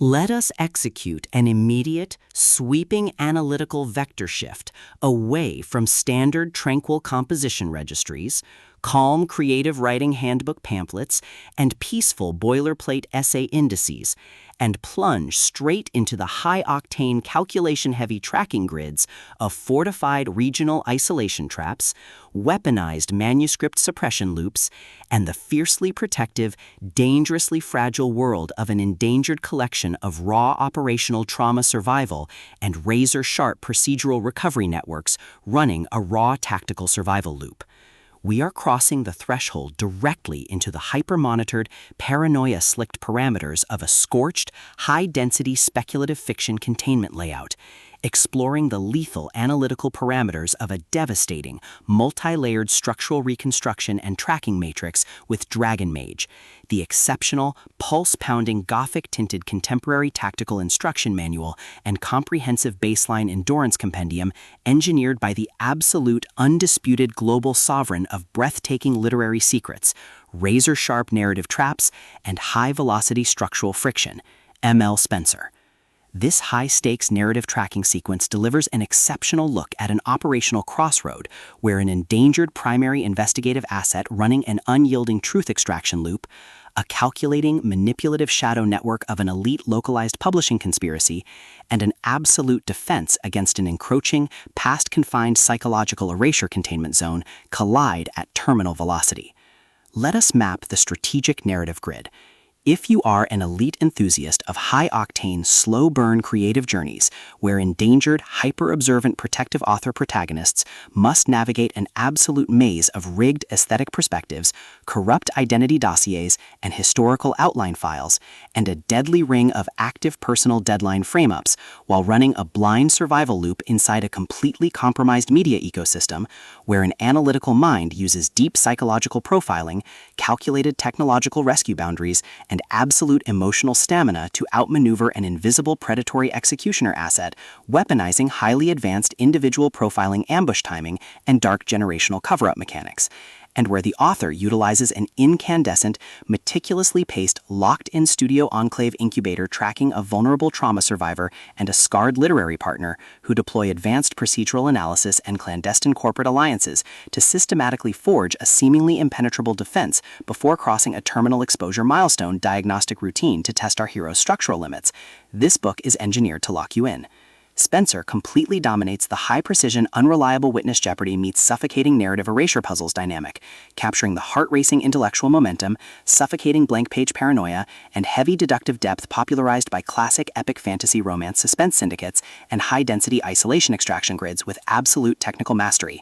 Let us execute an immediate, sweeping analytical vector shift away from standard tranquil composition registries, calm creative writing handbook pamphlets, and peaceful boilerplate essay indices, and plunge straight into the high-octane calculation-heavy tracking grids of fortified regional isolation traps, weaponized manuscript suppression loops, and the fiercely protective, dangerously fragile world of an endangered collection of raw operational trauma survival and razor-sharp procedural recovery networks running a raw tactical survival loop. We are crossing the threshold directly into the hyper-monitored, paranoia-slicked parameters of a scorched, high-density speculative fiction containment layout, exploring the lethal analytical parameters of a devastating, multi-layered structural reconstruction and tracking matrix with Dragon Mage, the exceptional, pulse-pounding Gothic-tinted contemporary tactical instruction manual and comprehensive baseline endurance compendium engineered by the absolute, undisputed global sovereign of breathtaking literary secrets, razor-sharp narrative traps, and high-velocity structural friction, M.L. Spencer. This high-stakes narrative tracking sequence delivers an exceptional look at an operational crossroad where an endangered primary investigative asset running an unyielding truth extraction loop, a calculating, manipulative shadow network of an elite localized publishing conspiracy, and an absolute defense against an encroaching, past-confined psychological erasure containment zone collide at terminal velocity. Let us map the strategic narrative grid. If you are an elite enthusiast of high-octane, slow-burn creative journeys where endangered, hyper-observant protective author protagonists must navigate an absolute maze of rigged aesthetic perspectives, corrupt identity dossiers and historical outline files, and a deadly ring of active personal deadline frame-ups while running a blind survival loop inside a completely compromised media ecosystem where an analytical mind uses deep psychological profiling, calculated technological rescue boundaries, and absolute emotional stamina to outmaneuver an invisible predatory executioner asset, weaponizing highly advanced individual profiling ambush timing and dark generational cover-up mechanics, and where the author utilizes an incandescent, meticulously paced, locked-in studio enclave incubator tracking a vulnerable trauma survivor and a scarred literary partner who deploy advanced procedural analysis and clandestine corporate alliances to systematically forge a seemingly impenetrable defense before crossing a terminal exposure milestone diagnostic routine to test our hero's structural limits. This book is engineered to lock you in. Spencer completely dominates the high-precision, unreliable witness jeopardy meets suffocating narrative erasure puzzles dynamic, capturing the heart-racing intellectual momentum, suffocating blank-page paranoia, and heavy deductive depth popularized by classic epic fantasy romance suspense syndicates and high-density isolation extraction grids with absolute technical mastery.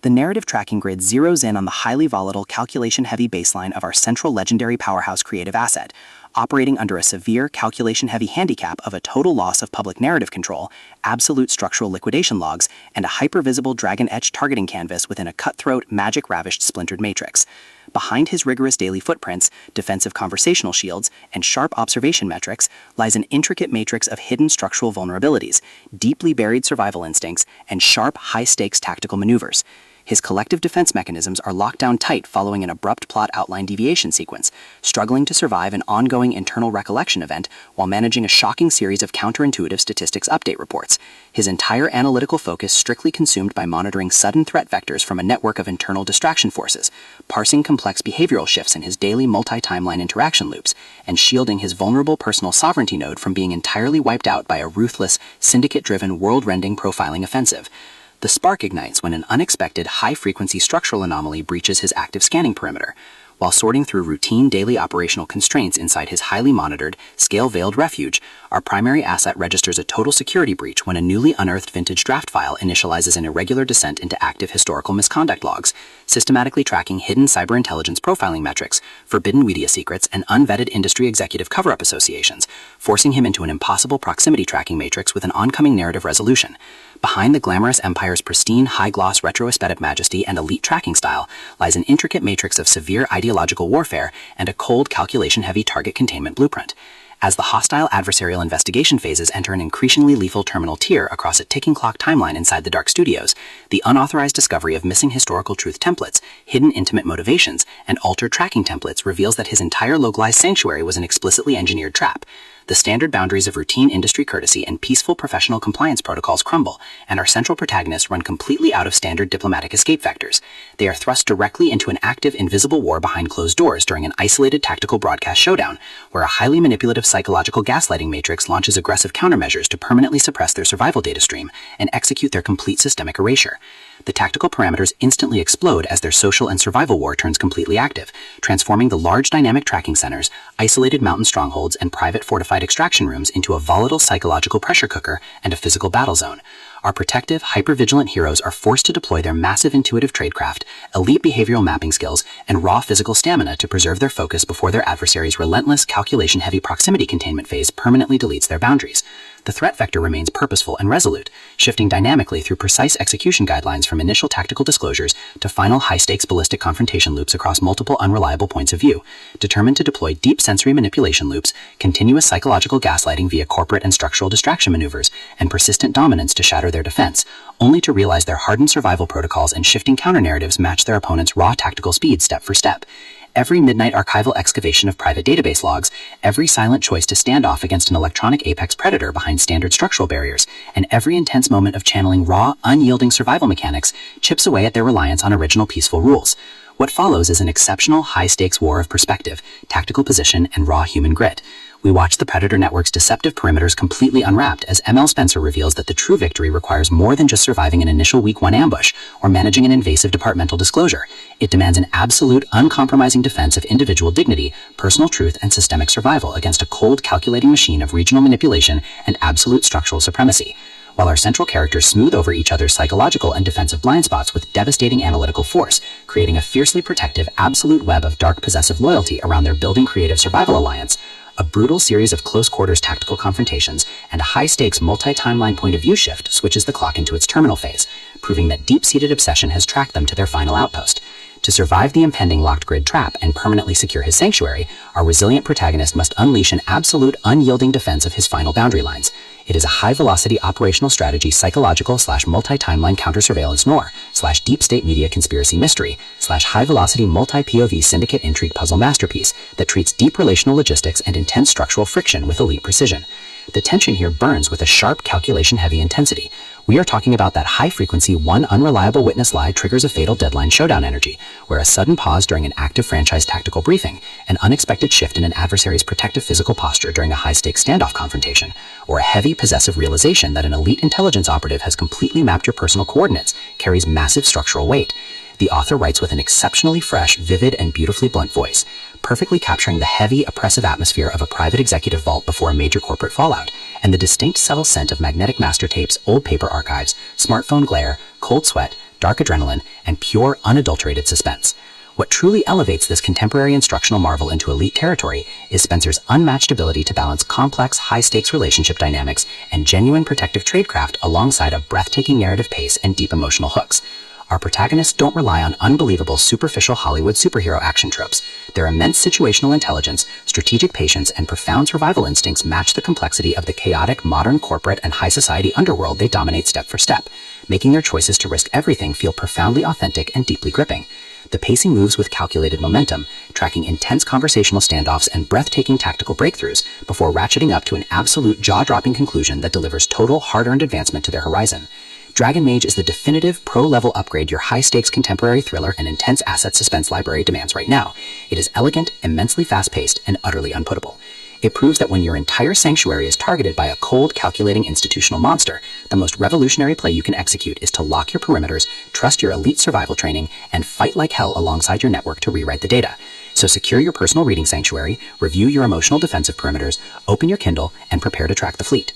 The narrative tracking grid zeroes in on the highly volatile, calculation-heavy baseline of our central legendary powerhouse creative asset, operating under a severe, calculation-heavy handicap of a total loss of public narrative control, absolute structural liquidation logs, and a hyper-visible dragon-etched targeting canvas within a cutthroat, magic-ravished splintered matrix. Behind his rigorous daily footprints, defensive conversational shields, and sharp observation metrics lies an intricate matrix of hidden structural vulnerabilities, deeply buried survival instincts, and sharp, high-stakes tactical maneuvers. His collective defense mechanisms are locked down tight following an abrupt plot outline deviation sequence, struggling to survive an ongoing internal recollection event while managing a shocking series of counterintuitive statistics update reports, his entire analytical focus strictly consumed by monitoring sudden threat vectors from a network of internal distraction forces, parsing complex behavioral shifts in his daily multi-timeline interaction loops, and shielding his vulnerable personal sovereignty node from being entirely wiped out by a ruthless, syndicate-driven, world-rending profiling offensive. The spark ignites when an unexpected high-frequency structural anomaly breaches his active scanning perimeter. While sorting through routine daily operational constraints inside his highly monitored, scale-veiled refuge, our primary asset registers a total security breach when a newly unearthed vintage draft file initializes an irregular descent into active historical misconduct logs, systematically tracking hidden cyber-intelligence profiling metrics, forbidden media secrets, and unvetted industry executive cover-up associations, forcing him into an impossible proximity tracking matrix with an oncoming narrative resolution. Behind the glamorous empire's pristine, high-gloss retro-aesthetic majesty and elite tracking style lies an intricate matrix of severe ideological warfare and a cold, calculation-heavy target containment blueprint. As the hostile adversarial investigation phases enter an increasingly lethal terminal tier across a ticking clock timeline inside the dark studios, the unauthorized discovery of missing historical truth templates, hidden intimate motivations, and altered tracking templates reveals that his entire localized sanctuary was an explicitly engineered trap. the standard boundaries of routine industry courtesy and peaceful professional compliance protocols crumble, and our central protagonists run completely out of standard diplomatic escape vectors. They are thrust directly into an active, invisible war behind closed doors during an isolated tactical broadcast showdown, where a highly manipulative psychological gaslighting matrix launches aggressive countermeasures to permanently suppress their survival data stream and execute their complete systemic erasure. The tactical parameters instantly explode as their social and survival war turns completely active, transforming the large dynamic tracking centers, isolated mountain strongholds, and private fortified extraction rooms into a volatile psychological pressure cooker and a physical battle zone. Our protective, hyper-vigilant heroes are forced to deploy their massive intuitive tradecraft, elite behavioral mapping skills, and raw physical stamina to preserve their focus before their adversary's relentless, calculation-heavy proximity containment phase permanently deletes their boundaries. The threat vector remains purposeful and resolute, shifting dynamically through precise execution guidelines from initial tactical disclosures to final high-stakes ballistic confrontation loops across multiple unreliable points of view, determined to deploy deep sensory manipulation loops, continuous psychological gaslighting via corporate and structural distraction maneuvers, and persistent dominance to shatter their defense, only to realize their hardened survival protocols and shifting counter-narratives match their opponent's raw tactical speed step for step. Every midnight archival excavation of private database logs, every silent choice to stand off against an electronic apex predator behind standard structural barriers, and every intense moment of channeling raw, unyielding survival mechanics chips away at their reliance on original peaceful rules. What follows is an exceptional, high-stakes war of perspective, tactical position, and raw human grit. We watch the Predator Network's deceptive perimeters completely unwrapped as ML Spencer reveals that the true victory requires more than just surviving an initial week 1 ambush or managing an invasive departmental disclosure. It demands an absolute, uncompromising defense of individual dignity, personal truth, and systemic survival against a cold, calculating machine of regional manipulation and absolute structural supremacy. While our central characters smooth over each other's psychological and defensive blind spots with devastating analytical force, creating a fiercely protective, absolute web of dark possessive loyalty around their building creative survival alliance. A brutal series of close-quarters tactical confrontations and a high-stakes multi-timeline point-of-view shift switches the clock into its terminal phase, proving that deep-seated obsession has tracked them to their final outpost. To survive the impending locked grid trap and permanently secure his sanctuary, our resilient protagonist must unleash an absolute, unyielding defense of his final boundary lines. It is a high-velocity operational strategy psychological/multi-timeline counter-surveillance noir/deep state media conspiracy mystery/high-velocity multi-POV syndicate intrigue puzzle masterpiece that treats deep relational logistics and intense structural friction with elite precision. The tension here burns with a sharp, calculation-heavy intensity. We are talking about that high-frequency, one unreliable witness lie triggers a fatal deadline showdown energy, where a sudden pause during an active franchise tactical briefing, an unexpected shift in an adversary's protective physical posture during a high-stakes standoff confrontation, or a heavy, possessive realization that an elite intelligence operative has completely mapped your personal coordinates carries massive structural weight. The author writes with an exceptionally fresh, vivid, and beautifully blunt voice, perfectly capturing the heavy, oppressive atmosphere of a private executive vault before a major corporate fallout, and the distinct subtle scent of magnetic master tapes, old paper archives, smartphone glare, cold sweat, dark adrenaline, and pure, unadulterated suspense. What truly elevates this contemporary instructional marvel into elite territory is Spencer's unmatched ability to balance complex, high-stakes relationship dynamics and genuine protective tradecraft alongside a breathtaking narrative pace and deep emotional hooks. Our protagonists don't rely on unbelievable, superficial Hollywood superhero action tropes. Their immense situational intelligence, strategic patience, and profound survival instincts match the complexity of the chaotic, modern corporate and high society underworld they dominate step for step, making their choices to risk everything feel profoundly authentic and deeply gripping. The pacing moves with calculated momentum, tracking intense conversational standoffs and breathtaking tactical breakthroughs before ratcheting up to an absolute jaw-dropping conclusion that delivers total, hard-earned advancement to their horizon. Dragon Mage is the definitive pro-level upgrade your high-stakes contemporary thriller and intense asset suspense library demands right now. It is elegant, immensely fast-paced, and utterly unputtable. It proves that when your entire sanctuary is targeted by a cold, calculating institutional monster, the most revolutionary play you can execute is to lock your perimeters, trust your elite survival training, and fight like hell alongside your network to rewrite the data. So secure your personal reading sanctuary, review your emotional defensive perimeters, open your Kindle, and prepare to track the fleet.